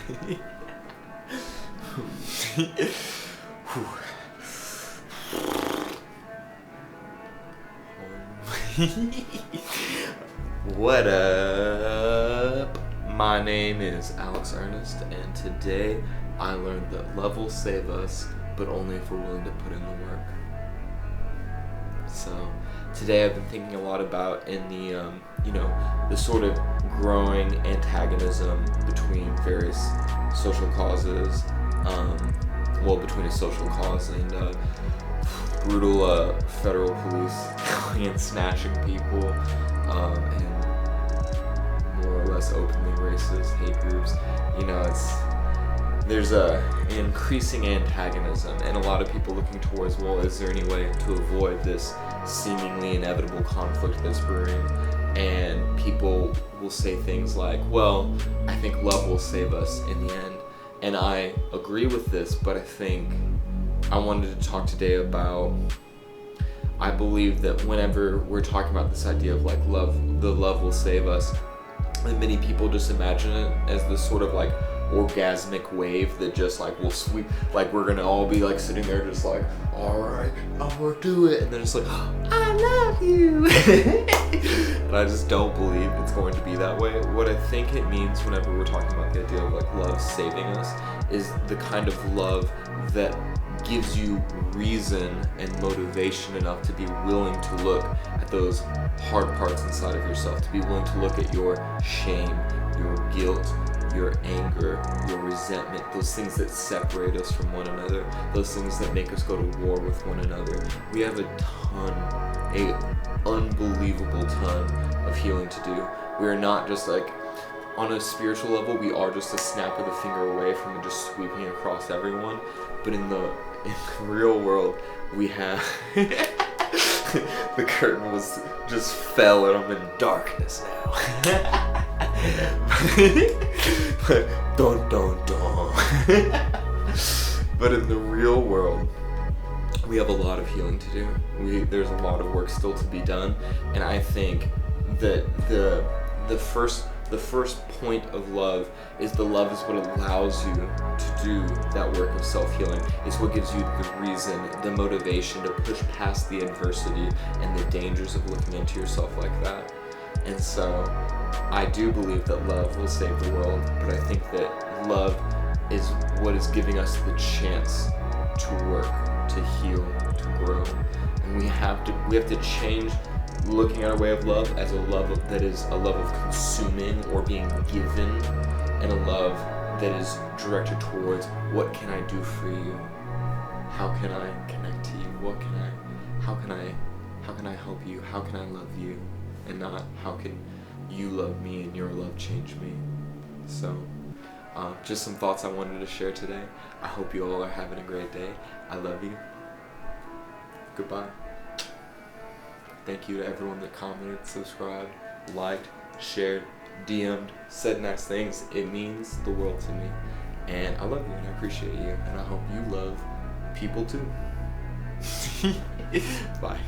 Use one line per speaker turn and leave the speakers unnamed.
What up? My name is Alex Ernest, and today I learned that love will save us, but only if we're willing to put in the work. So today I've been thinking a lot about in the the sort of growing antagonism between various social causes, between a social cause and brutal federal police going and snatching people, and more or less openly racist hate groups. There's an increasing antagonism, and a lot of people looking towards, well, is there any way to avoid this seemingly inevitable conflict that's brewing? And people will say things like, well, I think love will save us in the end. And I agree with this, but I wanted to talk today about, I believe that whenever we're talking about this idea of like love, the love will save us, and many people just imagine it as this sort of like orgasmic wave that just like will sweep, like we're gonna all be like sitting there just like, alright, I'm gonna do it, and then it's like, I love you. And I just don't believe it's going to be that way. What I think it means whenever we're talking about the idea of like love saving us is the kind of love that gives you reason and motivation enough to be willing to look at those hard parts inside of yourself, to be willing to look at your shame, your guilt, your anger, your resentment, those things that separate us from one another, those things that make us go to war with one another. We have an unbelievable ton of healing to do. We are not just like, on a spiritual level, we are just a snap of the finger away from it just sweeping across everyone. But in the real world, we have the curtain was just fell and I'm in darkness now. Dun dun dun. But in the real world, we have a lot of healing to do. There's a lot of work still to be done, and I think that the first point of love is the love is what allows you to do that work of self-healing. It's what gives you the reason, the motivation to push past the adversity and the dangers of looking into yourself like that. And so I do believe that love will save the world, but I think that love is what is giving us the chance to work, to heal, to grow. And we have to change looking at our way of love as a love that is a love of consuming or being given, and a love that is directed towards, what can I do for you? How can I connect to you? How can I help you? How can I love you? And not, how can you love me and your love change me? So, just some thoughts I wanted to share today. I hope you all are having a great day. I love you. Goodbye. Thank you to everyone that commented, subscribed, liked, shared, DM'd, said nice things. It means the world to me. And I love you and I appreciate you. And I hope you love people too. Bye.